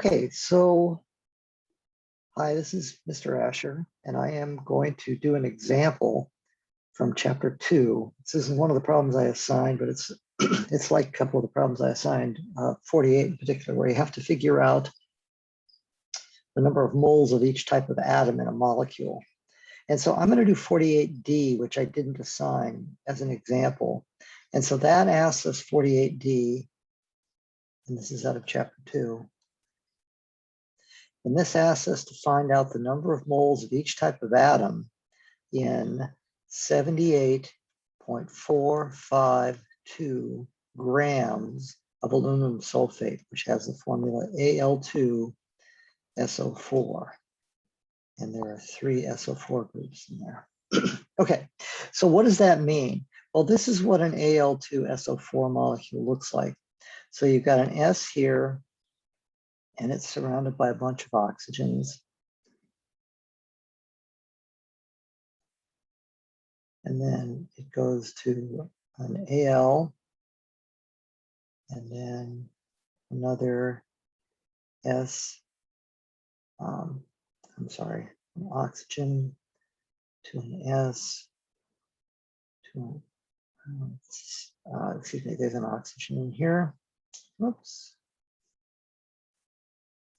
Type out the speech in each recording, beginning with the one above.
Okay, so hi, this is Mr. Asher, and I am going to do an example from chapter 2. This isn't one of the problems I assigned, but it's it's like a couple of the problems I assigned, 48 in particular, where you have to figure out the number of moles of each type of atom in a molecule. And so I'm going to do 48D, which I didn't assign as an example. And so that asks us 48D, and this is out of chapter 2. And this asks us to find out the number of moles of each type of atom in 78.452 grams of aluminum sulfate, which has the formula Al2SO4. And there are 3 SO4 groups in there. Okay, so what does that mean? Well, this is what an Al2SO4 molecule looks like. So you've got an S here, and it's surrounded by a bunch of oxygens. And then it goes to an Al, and then another S, an oxygen to an S, to excuse me, there's an oxygen in here. Whoops.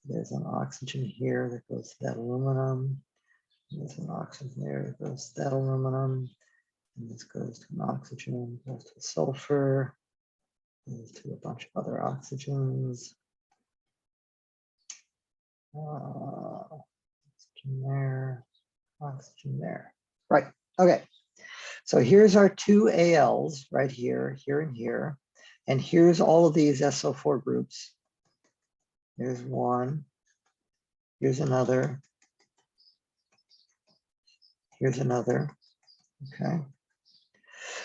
There's an oxygen here that goes to that aluminum. There's an oxygen there that goes to that aluminum. And this goes to an oxygen, goes to sulfur, goes to a bunch of other oxygens. Oxygen there, oxygen there. Right, okay. So here's our 2 ALs right here, here and here. And here's all of these SO4 groups. Here's one, here's another, here's another, okay.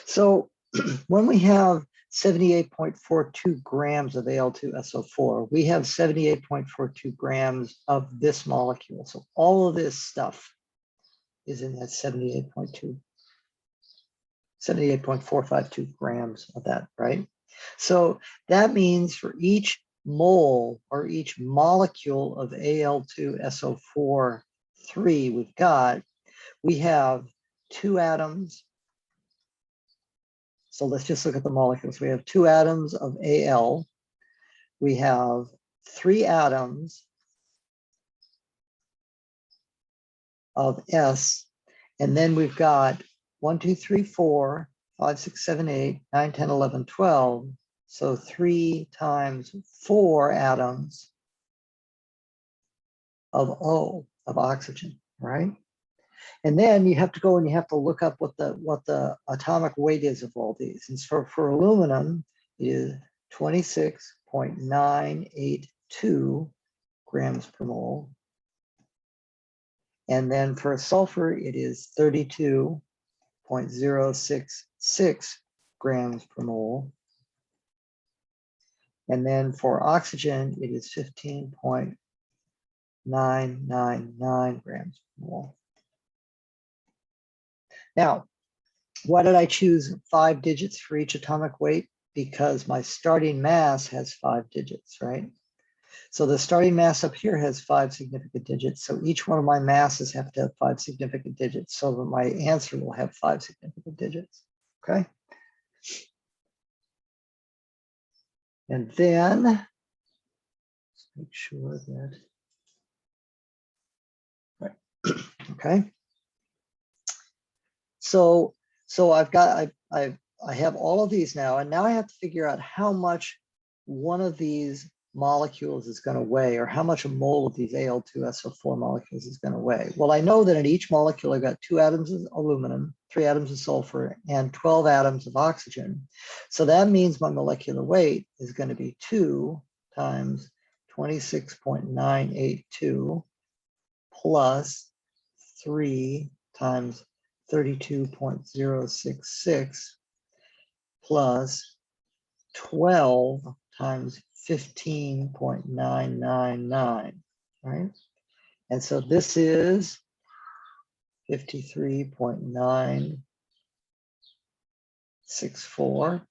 So when we have 78.42 grams of Al2SO4, we have 78.42 grams of this molecule. So all of this stuff is in that 78.452 grams of that, right? So that means for each mole or each molecule of Al2SO4 3 we have 2 atoms. So let's just look at the molecules. We have 2 atoms of Al. We have 3 atoms of S. And then we've got 1, 2, 3, 4, 5, 6, 7, 8, 9, 10, 11, 12. So 3 times 4 atoms of O, of oxygen, right? And then you have to go and you have to look up what the atomic weight is of all these. And for aluminum, it is 26.982 grams per mole. And then for sulfur, it is 32.066 grams per mole. And then for oxygen, it is 15.999 grams per mole. Now, why did I choose 5 digits for each atomic weight? Because my starting mass has 5 digits, right? So the starting mass up here has 5 significant digits. So each one of my masses have to have 5 significant digits so that my answer will have 5 significant digits, okay? And then, let's make sure that, right, okay. So I've got, I have all of these now, and now I have to figure out how much one of these molecules is going to weigh, or how much a mole of these Al2SO4 molecules is going to weigh. Well, I know that in each molecule, I've got 2 atoms of aluminum, 3 atoms of sulfur, and 12 atoms of oxygen. So that means my molecular weight is going to be 2 times 26.982 plus 3 times 32.066 plus 12 times 15.999, right? And so this is 53.964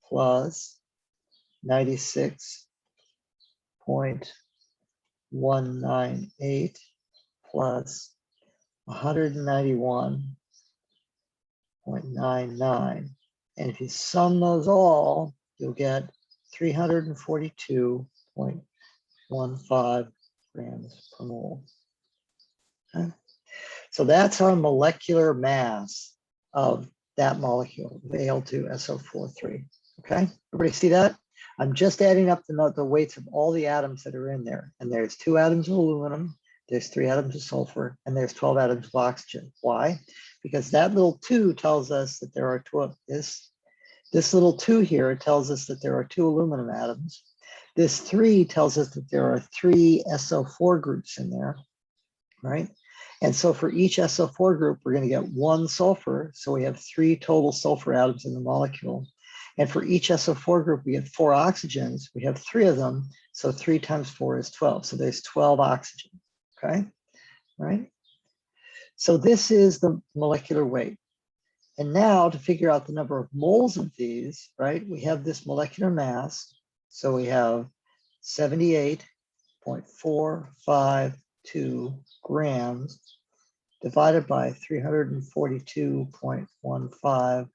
plus 96 0.198 plus 191.99. And if you sum those all, you'll get 342.15 grams per mole. Okay? So that's our molecular mass of that molecule, the Al2SO43. Okay, everybody see that? I'm just adding up the weights of all the atoms that are in there. And there's 2 atoms of aluminum, there's 3 atoms of sulfur, and there's 12 atoms of oxygen. Why? Because that little 2 tells us that there are 12, this little 2 here tells us that there are 2 aluminum atoms. This 3 tells us that there are 3 SO4 groups in there, right? And so for each SO4 group, we're going to get 1 sulfur. So we have 3 total sulfur atoms in the molecule. And for each SO4 group, we get 4 oxygens. We have 3 of them. So 3 times 4 is 12. So there's 12 oxygens. Okay, right? So this is the molecular weight. And now to figure out the number of moles of these, right, we have this molecular mass. So we have 78.452 grams divided by 342.15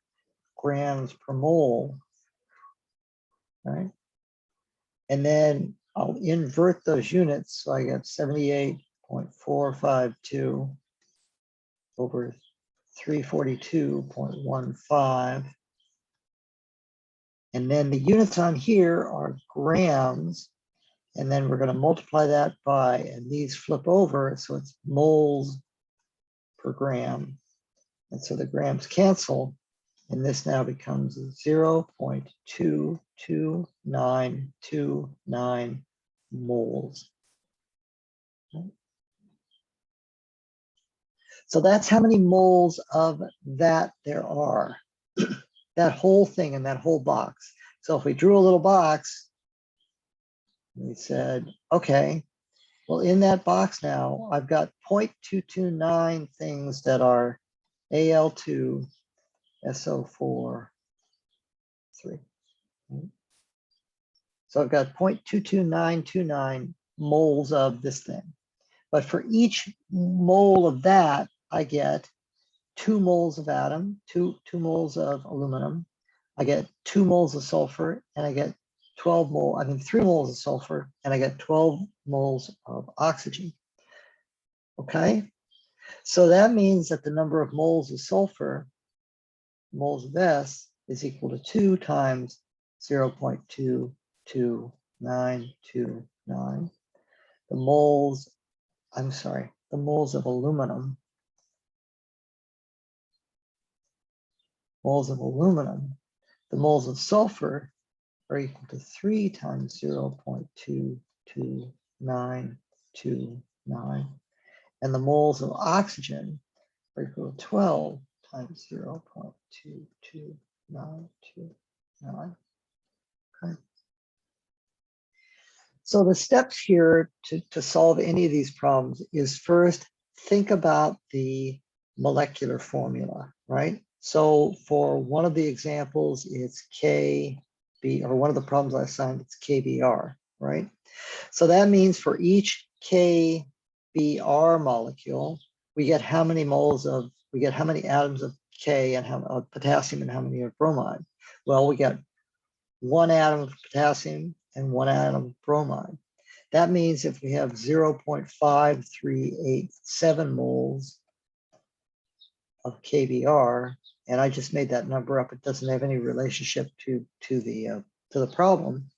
grams per mole, right? And then I'll invert those units. So I get 78.452 over 342.15. And then the units on here are grams. And then we're going to multiply that by, and these flip over, so it's moles per gram. And so the grams cancel, and this now becomes 0.22929 moles. So that's how many moles of that there are. That whole thing in that whole box. So if we drew a little box, we said, okay, well, in that box now, I've got 0.229 things that are Al2SO4 3. So I've got 0.22929 moles of this thing. But for each mole of that, I get 2 moles of atom, two moles of aluminum. I get 2 moles of sulfur, and I get 3 moles of sulfur, and I get 12 moles of oxygen. Okay, so that means that the number of moles of sulfur, moles of S, is equal to 2 times 0.22929. The moles of aluminum, the moles of sulfur are equal to 3 times 0.22929. And the moles of oxygen are equal to 12 times 0.22929. Okay. So the steps here to solve any of these problems is first, think about the molecular formula, right? So for one of the examples, it's KB, or one of the problems I assigned, it's KBr, right? So that means for each KBr molecule, we get how many atoms of K and of potassium and how many of bromide? Well, we get 1 atom of potassium and 1 atom of bromide. That means if we have 0.5387 moles of KBr, and I just made that number up, it doesn't have any relationship to the problem.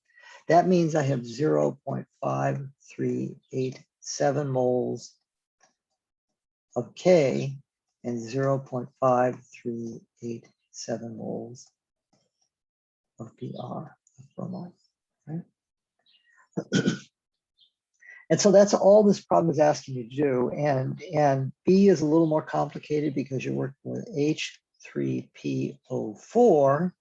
That means I have 0.5387 moles of K and 0.5387 moles of Br, of bromide, right? And so that's all this problem is asking you to do. And B is a little more complicated because you're working with H3PO4,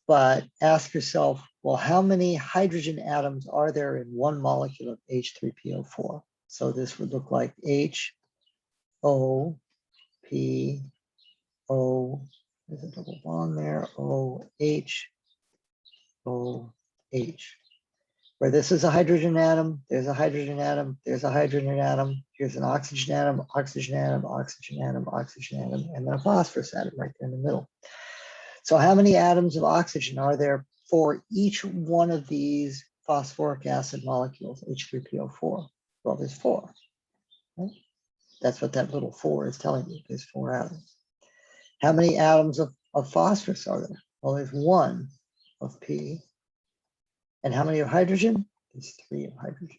but ask yourself, well, how many hydrogen atoms are there in one molecule of H3PO4? So this would look like HOPO, there's a double bond there, OH, OH. where this is a hydrogen atom, there's a hydrogen atom, there's a hydrogen atom, here's an oxygen atom, oxygen atom, oxygen atom, oxygen atom, and then a phosphorus atom right there in the middle. So how many atoms of oxygen are there for each one of these phosphoric acid molecules, H3PO4? Well, there's 4. Right? That's what that little 4 is telling you. There's 4 atoms. How many atoms of phosphorus are there? Well, there's 1 of P. And how many of hydrogen? There's 3 of hydrogen.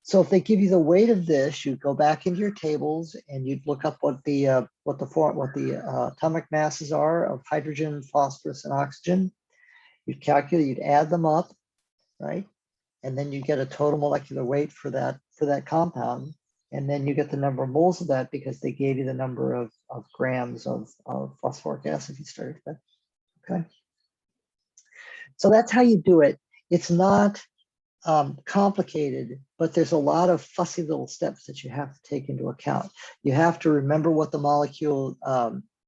So if they give you the weight of this, you go back into your tables and you'd look up what the atomic masses are of hydrogen, phosphorus, and oxygen. You'd calculate, you'd add them up, right? And then you get a total molecular weight for that compound. And then you get the number of moles of that because they gave you the number of grams of phosphoric acid you started with. Okay. So that's how you do it. It's not complicated, but there's a lot of fussy little steps that you have to take into account. You have to remember what the molecule,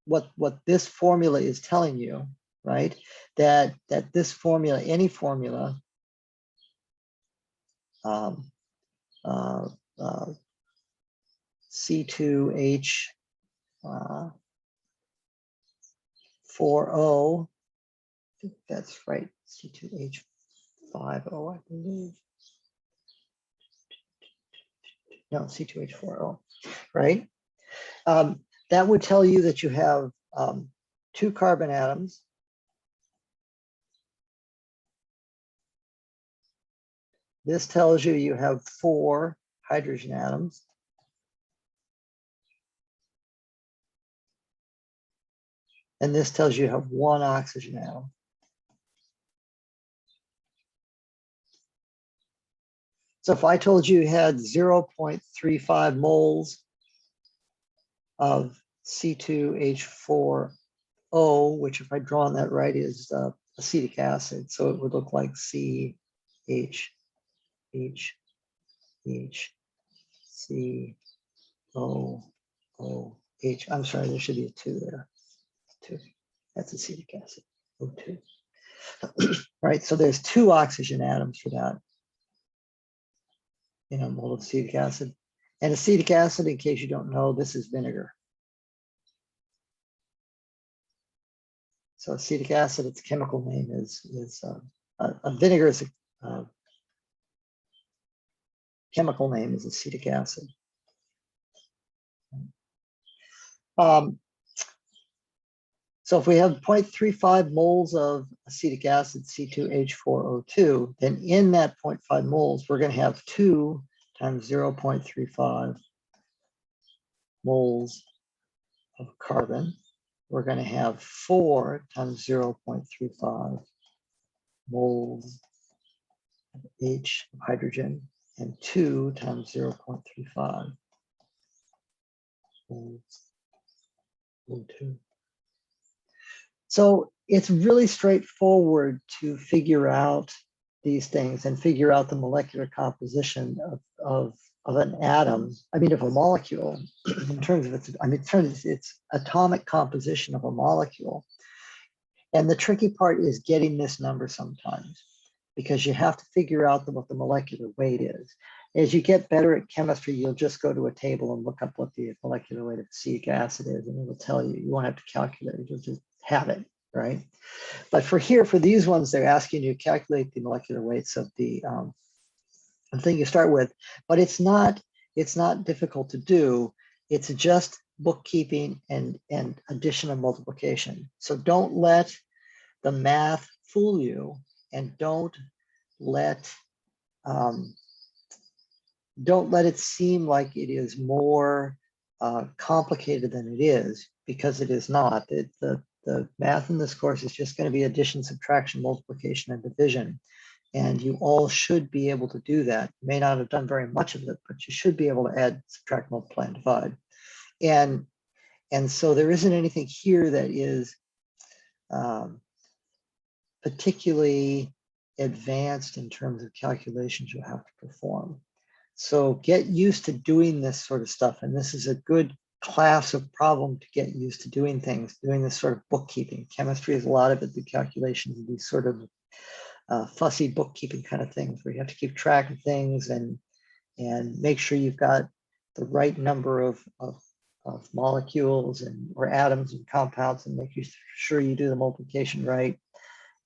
what this formula is telling you, right? That this formula, any formula, C2H 4O, I think that's right, C2H 5O, I believe. No, C2H4O, right? That would tell you that you have 2 carbon atoms. This tells you you have 4 hydrogen atoms. And this tells you have 1 oxygen atom. So if I told you had 0.35 moles of C2H4O, which if I draw on that right is acetic acid, so it would look like CHH, COOH. I'm sorry, there should be a 2 there. 2. That's acetic acid, O2. Right, so there's 2 oxygen atoms for that. In a mole of acetic acid. And acetic acid, in case you don't know, this is vinegar. So acetic acid, its chemical name is vinegar is a chemical name is acetic acid. So if we have 0.35 moles of acetic acid, C2H4O2, then in that 0.5 moles, we're going to have 2 times 0.35 moles of carbon. We're going to have 4 times 0.35 moles of H of hydrogen and 2 times 0.35 moles of O2. So it's really straightforward to figure out these things and figure out the molecular composition of an atom, I mean, of a molecule, in terms of its atomic composition of a molecule. And the tricky part is getting this number sometimes, because you have to figure out what the molecular weight is. As you get better at chemistry, you'll just go to a table and look up what the molecular weight of acetic acid is, and it will tell you. You won't have to calculate it, you'll just have it, right? But for these ones, they're asking you to calculate the molecular weights of the thing you start with, but it's not difficult to do. It's just bookkeeping and addition and multiplication. So don't let the math fool you, and don't let it seem like it is more complicated than it is, because it is not. The math in this course is just going to be addition, subtraction, multiplication, and division. And you all should be able to do that. You may not have done very much of it, but you should be able to add, subtract, multiply, and divide. And so there isn't anything here that is particularly advanced in terms of calculations you have to perform. So get used to doing this sort of stuff. And this is a good class of problem to get used to doing things, doing this sort of bookkeeping. Chemistry is a lot of it, the calculations of these sort of fussy bookkeeping kind of things where you have to keep track of things and make sure you've got the right number of molecules or atoms and compounds, and make sure you do the multiplication right.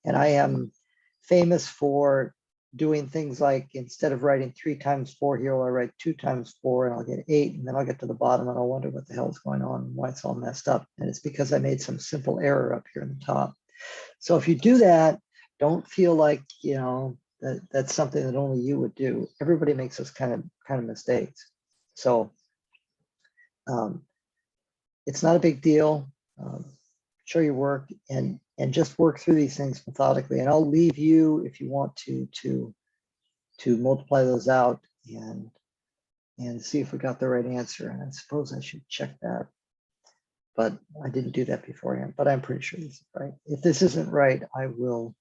And I am famous for doing things like, instead of writing 3 times 4 here, I write 2 times 4 and I'll get 8, and then I'll get to the bottom and I'll wonder what the hell is going on and why it's all messed up. And it's because I made some simple error up here in the top. So if you do that, don't feel like, you know, that's something that only you would do. Everybody makes those kind of mistakes. So it's not a big deal. Show your work and just work through these things methodically. And I'll leave you, if you want to multiply those out and see if we got the right answer. And I suppose I should check that, but I didn't do that beforehand, but I'm pretty sure this is right. If this isn't right, I will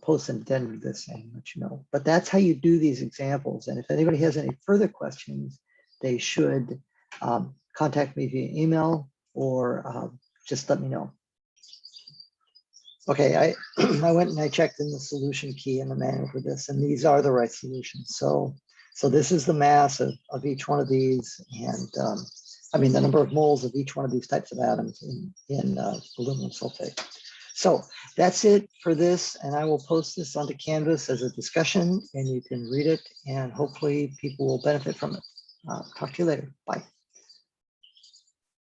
post an addendum to this and let you know. But that's how you do these examples. And if anybody has any further questions, they should contact me via email or just let me know. Okay, I went and I checked in the solution key in the manual for this, and these are the right solutions. So this is the mass of each one of these, and I mean the number of moles of each one of these types of atoms in aluminum sulfate. So that's it for this, and I will post this onto Canvas as a discussion, and you can read it, and hopefully people will benefit from it. Talk to you later. Bye.